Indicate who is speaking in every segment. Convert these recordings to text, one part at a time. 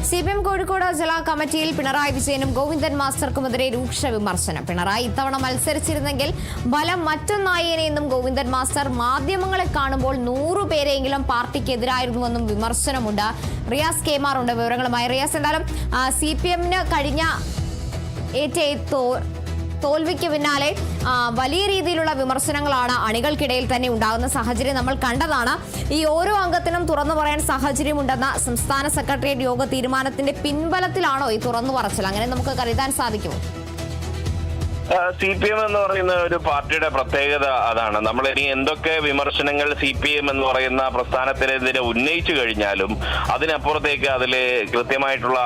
Speaker 1: CPM Kozhikode ജില്ലാ കമ്മിറ്റിയിൽ പിണറായി വിജയനും ഗോവിന്ദൻ മാസ്റ്റർക്കുമെതിരെ രൂക്ഷ വിമർശനം. പിണറായി ഇത്തവണ മത്സരിച്ചിരുന്നെങ്കിൽ ബലം മറ്റൊന്നായേനെന്നും ഗോവിന്ദൻ മാസ്റ്റർ മാധ്യമങ്ങളെ കാണുമ്പോൾ 100 പേരെങ്കിലും പാർട്ടിക്കെതിരായിരുന്നുവെന്നും വിമർശനമുണ്ട്. റിയാസ് കെമാർ ഉണ്ട് വിവരങ്ങളുമായി. റിയാസ്, എന്തായാലും CPM-ന് കഴിഞ്ഞ തോൽവിക്ക് പിന്നാലെ വലിയ രീതിയിലുള്ള വിമർശനങ്ങളാണ് അണികൾക്കിടയിൽ തന്നെ ഉണ്ടാകുന്ന സാഹചര്യം നമ്മൾ കണ്ടതാണ്. ഈ ഓരോ അംഗത്തിനും തുറന്നു പറയാൻ സാഹചര്യമുണ്ടെന്ന സംസ്ഥാന സെക്രട്ടേറിയറ്റ് യോഗ തീരുമാനത്തിന്റെ പിൻബലത്തിലാണോ ഈ തുറന്നു പറച്ചിൽ? അങ്ങനെ നമുക്ക് കരുതാൻ സാധിക്കുമോ?
Speaker 2: CPM എന്ന് പറയുന്ന ഒരു പാർട്ടിയുടെ പ്രത്യേകത അതാണ്. നമ്മൾ ഇനി എന്തൊക്കെ വിമർശനങ്ങൾ CPM എന്ന് പറയുന്ന പ്രസ്ഥാനത്തിനെതിരെ ഉന്നയിച്ചു കഴിഞ്ഞാലും അതിനപ്പുറത്തേക്ക് അതിലെ കൃത്യമായിട്ടുള്ള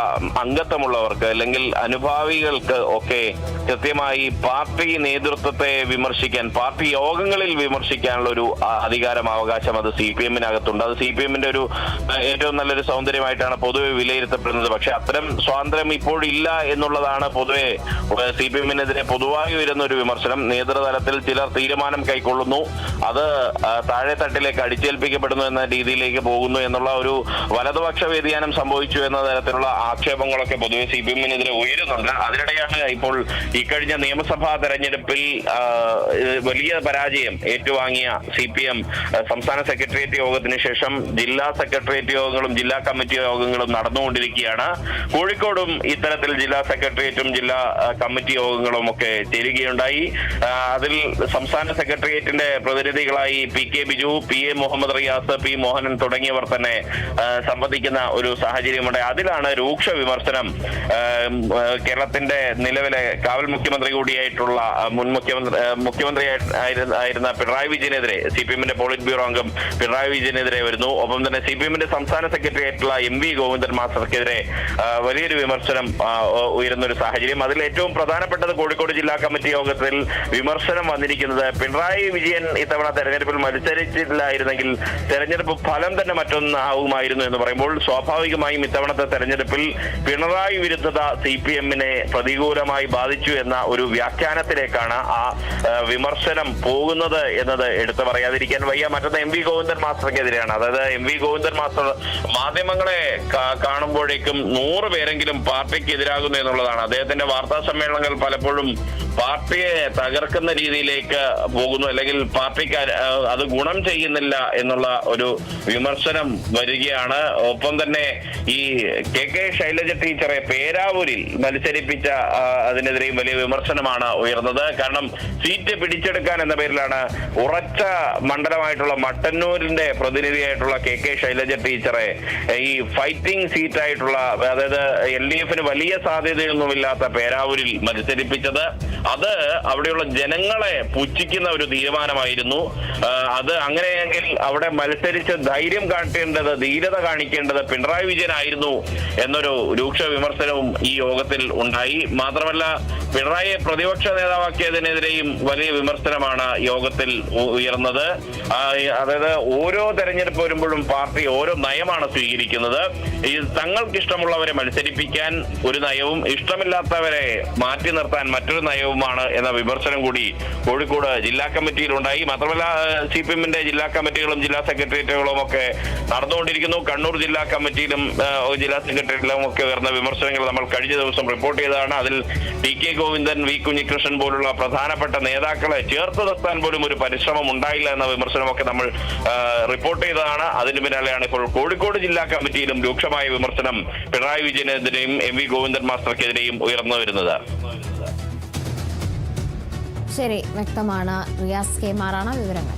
Speaker 2: അംഗത്വമുള്ളവർക്ക് അല്ലെങ്കിൽ അനുഭാവികൾക്ക് ഒക്കെ കൃത്യമായി പാർട്ടി നേതൃത്വത്തെ വിമർശിക്കാൻ, പാർട്ടി യോഗങ്ങളിൽ വിമർശിക്കാനുള്ള ഒരു അധികാരം, അവകാശം അത് CPM-നകത്തുണ്ട്. അത് CPM-ന്റെ ഒരു ഏറ്റവും നല്ലൊരു സൗന്ദര്യമായിട്ടാണ് പൊതുവെ വിലയിരുത്തപ്പെടുന്നത്. പക്ഷെ അത്തരം സ്വാതന്ത്ര്യം ഇപ്പോഴില്ല എന്നുള്ളതാണ് പൊതുവെ CPM-നെതിരെ പൊതുവായി വരുന്ന ഒരു വിമർശനം. നേതൃതലത്തിൽ ചിലർ തീരുമാനം കൈക്കൊള്ളുന്നു, അത് താഴെ തട്ടിലേക്ക് അടിച്ചേൽപ്പിക്കപ്പെടുന്നു എന്ന രീതിയിലേക്ക് പോകുന്നു എന്നുള്ള ഒരു വലതുപക്ഷ വ്യതിയാനം സംഭവിച്ചു എന്ന തരത്തിലുള്ള ആക്ഷേപങ്ങളൊക്കെ പൊതുവെ CPM-നെതിരെ ഉയരുന്നുണ്ട്. അതിനിടെയാണ് ഇപ്പോൾ ഇക്കഴിഞ്ഞ നിയമസഭാ തെരഞ്ഞെടുപ്പിൽ വലിയ പരാജയം ഏറ്റുവാങ്ങിയ CPM സംസ്ഥാന സെക്രട്ടേറിയറ്റ് യോഗത്തിന് ശേഷം ജില്ലാ സെക്രട്ടേറിയറ്റ് യോഗങ്ങളും ജില്ലാ കമ്മിറ്റി യോഗങ്ങളും നടന്നുകൊണ്ടിരിക്കുകയാണ്. കോഴിക്കോടും ഇത്തരത്തിൽ ജില്ലാ സെക്രട്ടേറിയറ്റും ജില്ലാ കമ്മിറ്റി യോഗങ്ങളും ഒക്കെ ചേരുകയുണ്ടായി. അതിൽ സംസ്ഥാന സെക്രട്ടേറിയറ്റിന്റെ പ്രതിനിധികളായി PK Biju, PA Muhammad Riyas, P Mohanan തുടങ്ങിയവർ തന്നെ സംബന്ധിക്കുന്ന ഒരു സാഹചര്യമുണ്ട്. അതിലാണ് രൂക്ഷ വിമർശനം കേരളത്തിന്റെ നിലവിലെ കാവൽ മുഖ്യമന്ത്രി കൂടിയായിട്ടുള്ള മുൻ മുഖ്യമന്ത്രി ആയിരുന്ന പിണറായി വിജയനെതിരെ, CPM-ന്റെ പോളിറ്റ് ബ്യൂറോ അംഗം പിണറായി വിജയനെതിരെ വരുന്നു. ഒപ്പം തന്നെ CPM-ന്റെ സംസ്ഥാന സെക്രട്ടറി ആയിട്ടുള്ള MV ഗോവിന്ദൻ മാസ്റ്റർക്കെതിരെ വലിയൊരു വിമർശനം ഉയരുന്ന ഒരു സാഹചര്യം. അതിൽ ഏറ്റവും പ്രധാനപ്പെട്ടത് കോഴിക്കോട് ജില്ലാ കമ്മിറ്റി യോഗത്തിൽ വിമർശനം വന്നിരിക്കുന്നത് പിണറായി വിജയൻ ഇത്തവണ തെരഞ്ഞെടുപ്പിൽ മത്സരിച്ചില്ലായിരുന്നെങ്കിൽ തെരഞ്ഞെടുപ്പ് ഫലം തന്നെ മറ്റൊന്നാവുമായിരുന്നു എന്ന് പറയുമ്പോൾ സ്വാഭാവികമായും ഇത്തവണത്തെ തെരഞ്ഞെടുപ്പിൽ പിണറായി വിരുദ്ധത CPM-നെ പ്രതികൂലമായി ബാധിച്ചു എന്ന ഒരു വ്യാഖ്യാനത്തിലേക്കാണ് ആ വിമർശനം പോകുന്നത് എന്നത് എടുത്തു പറയാതിരിക്കാൻ വയ്യ. മറ്റൊന്ന് MV ഗോവിന്ദൻ മാസ്റ്റർക്കെതിരെയാണ്. അതായത് MV ഗോവിന്ദൻ മാസ്റ്റർ മാധ്യമങ്ങളെ കാണുമ്പോഴേക്കും 100 പേരെങ്കിലും പാർട്ടിക്ക് എതിരാകുന്നു എന്നുള്ളതാണ്. അദ്ദേഹത്തിന്റെ വാർത്താ സമ്മേളനങ്ങൾ പലപ്പോഴും പാർട്ടിയെ തകർക്കുന്ന രീതിയിലേക്ക് പോകുന്നു, അല്ലെങ്കിൽ പാർട്ടിക്ക് അത് ഗുണം ചെയ്യുന്നില്ല എന്നുള്ള ഒരു വിമർശനം വരികയാണ്. ഒപ്പം തന്നെ ഈ KK ശൈലജ ടീച്ചറെ പേരാവൂരിൽ മത്സരിപ്പിച്ച അതിനെതിരെയും വലിയ വിമർശനമാണ് ഉയർന്നത്. കാരണം സീറ്റ് പിടിച്ചെടുക്കാൻ എന്ന പേരിലാണ് ഉറച്ച മണ്ഡലമായിട്ടുള്ള മട്ടന്നൂരിന്റെ പ്രതിനിധിയായിട്ടുള്ള KK ശൈലജ ടീച്ചറെ ഈ ഫൈറ്റിംഗ് സീറ്റായിട്ടുള്ള, അതായത് LDF-ന് വലിയ സാധ്യതയൊന്നുമില്ലാത്ത പേരാവൂരിൽ മത്സരിപ്പിച്ചത്. അത് അവിടെയുള്ള ജനങ്ങളെ പുച്ഛിക്കുന്ന ഒരു തീരുമാനമായിരുന്നു. അത് അങ്ങനെയെങ്കിൽ അവിടെ മത്സരിച്ച് ധൈര്യം കാട്ടേണ്ടത്, ധീരത കാണിക്കേണ്ടത് പിണറായി വിജയനായിരുന്നു എന്നൊരു രൂക്ഷ വിമർശനവും ഈ യോഗത്തിൽ ഉണ്ടായി. മാത്രമല്ല, പിണറായിയെ പ്രതിപക്ഷ നേതാവാക്കിയതിനെതിരെയും വലിയ വിമർശനമാണ് യോഗത്തിൽ ഉയർന്നത്. അതായത് ഓരോ തെരഞ്ഞെടുപ്പ് വരുമ്പോഴും പാർട്ടി ഓരോ നയമാണ് സ്വീകരിക്കുന്നത്. ഈ തങ്ങൾക്കിഷ്ടമുള്ളവരെ മത്സരിപ്പിക്കാൻ ഒരു നയവും ഇഷ്ടമില്ലാത്തവരെ മാറ്റി നിർത്താൻ മറ്റൊരു നയവുമാണ് എന്ന വിമർശനം കൂടി കോഴിക്കോട് ജില്ലാ കമ്മിറ്റിയിൽ ഉണ്ടായി. മാത്രമല്ല, CPM-ന്റെ ജില്ലാ കമ്മിറ്റികളും ജില്ലാ സെക്രട്ടേറിയറ്റുകളും ഒക്കെ നടന്നുകൊണ്ടിരിക്കുന്നു. കണ്ണൂർ ജില്ലാ കമ്മിറ്റിയിലും ജില്ലാ സെക്രട്ടേറിയറ്റിലും ഒക്കെ ഉയർന്ന വിമർശനങ്ങൾ നമ്മൾ കഴിഞ്ഞ ദിവസം റിപ്പോർട്ട് ചെയ്തതാണ്. അതിൽ TK ഗോവിന്ദൻ, V കുഞ്ഞികൃഷ്ണൻ പോലുള്ള പ്രധാനപ്പെട്ട നേതാക്കളെ ചേർത്ത് നിർത്താൻ പോലും ഒരു പരിശ്രമം ഉണ്ടായില്ല എന്ന വിമർശനമൊക്കെ നമ്മൾ റിപ്പോർട്ട് ചെയ്തതാണ്. അതിന് പിന്നാലെയാണ് ഇപ്പോൾ കോഴിക്കോട് ജില്ലാ കമ്മിറ്റിയിലും രൂക്ഷമായ വിമർശനം പിണറായി വിജയനെതിരെയും MV ഗോവിന്ദൻ മാസ്റ്റർക്കെതിരെയും ഉയർന്നു വരുന്നത്.
Speaker 1: ശരി, വ്യക്തമാണ്. റിയാസ് കെമാറാണ് വിവരങ്ങൾ.